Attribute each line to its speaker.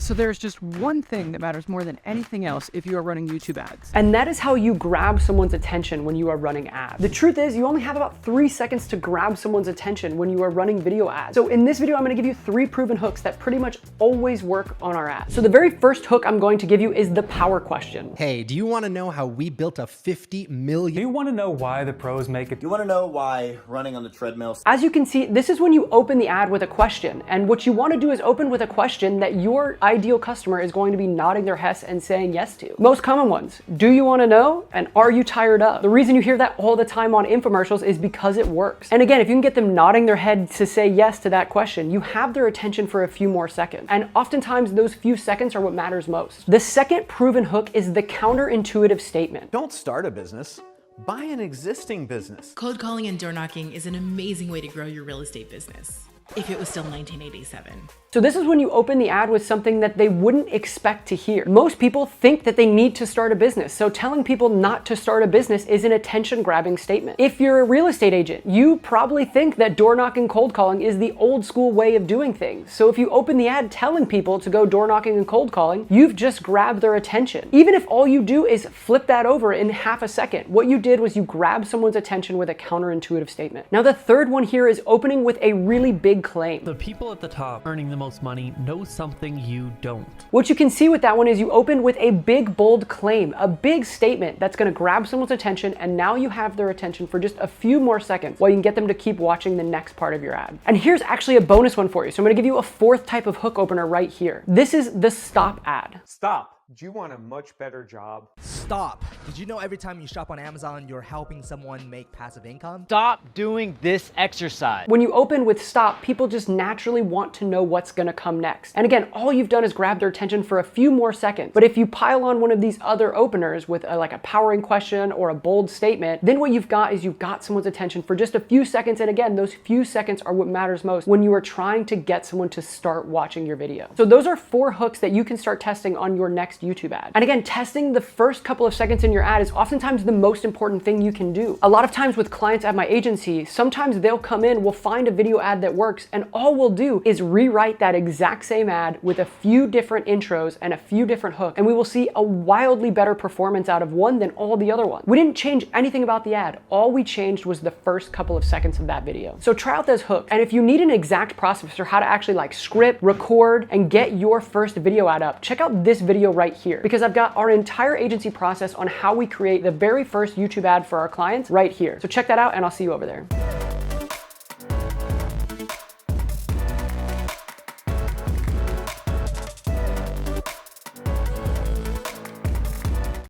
Speaker 1: So there's just one thing that matters more than anything else if you are running YouTube ads.
Speaker 2: And that is how you grab someone's attention when you are running ads. The truth is, you only have about 3 seconds to grab someone's attention when you are running video ads. So in this video, I'm gonna give you 3 proven hooks that pretty much always work on our ads. So the very first hook I'm going to give you is the power question.
Speaker 3: Hey, do you wanna know how we built a 50 million?
Speaker 4: Do you wanna know why the pros make it?
Speaker 5: Do you wanna know why running on the treadmill?
Speaker 2: As you can see, this is when you open the ad with a question. And what you wanna do is open with a question that your ideal customer is going to be nodding their head and saying yes to. Most common ones, do you wanna know? And are you tired of? The reason you hear that all the time on infomercials is because it works. And again, if you can get them nodding their head to say yes to that question, you have their attention for a few more seconds. And oftentimes those few seconds are what matters most. The second proven hook is the counterintuitive statement.
Speaker 6: Don't start a business, buy an existing business.
Speaker 7: Cold calling and door knocking is an amazing way to grow your real estate business, if it was still 1987.
Speaker 2: So this is when you open the ad with something that they wouldn't expect to hear. Most people think that they need to start a business, so telling people not to start a business is an attention-grabbing statement. If you're a real estate agent, you probably think that door knocking cold calling is the old school way of doing things. So if you open the ad telling people to go door knocking and cold calling, you've just grabbed their attention. Even if all you do is flip that over in half a second, what you did was you grabbed someone's attention with a counterintuitive statement. Now the third one here is opening with a really big claim.
Speaker 8: The people at the top earning the most money know something you don't.
Speaker 2: What you can see with that one is you opened with a big, bold claim, a big statement that's gonna grab someone's attention, and now you have their attention for just a few more seconds while you can get them to keep watching the next part of your ad. And here's actually a bonus one for you. So I'm gonna give you a 4th type of hook opener right here. This is the stop ad.
Speaker 9: Stop. Do you want a much better job?
Speaker 10: Stop. Did you know every time you shop on Amazon, you're helping someone make passive income?
Speaker 11: Stop doing this exercise.
Speaker 2: When you open with stop, people just naturally want to know what's gonna come next. And again, all you've done is grab their attention for a few more seconds. But if you pile on one of these other openers with like a powering question or a bold statement, then what you've got is you've got someone's attention for just a few seconds. And again, those few seconds are what matters most when you are trying to get someone to start watching your video. So those are 4 hooks that you can start testing on your next YouTube ad. And again, testing the first couple of seconds in your ad is oftentimes the most important thing you can do. A lot of times with clients at my agency, sometimes they'll come in, we'll find a video ad that works, and all we'll do is rewrite that exact same ad with a few different intros and a few different hooks, and we will see a wildly better performance out of one than all the other ones. We didn't change anything about the ad. All we changed was the first couple of seconds of that video. So try out those hooks. And if you need an exact process for how to actually like script, record, and get your first video ad up, check out this video right here, because I've got our entire agency process on how we create the very first YouTube ad for our clients right here. So check that out, and I'll see you over there.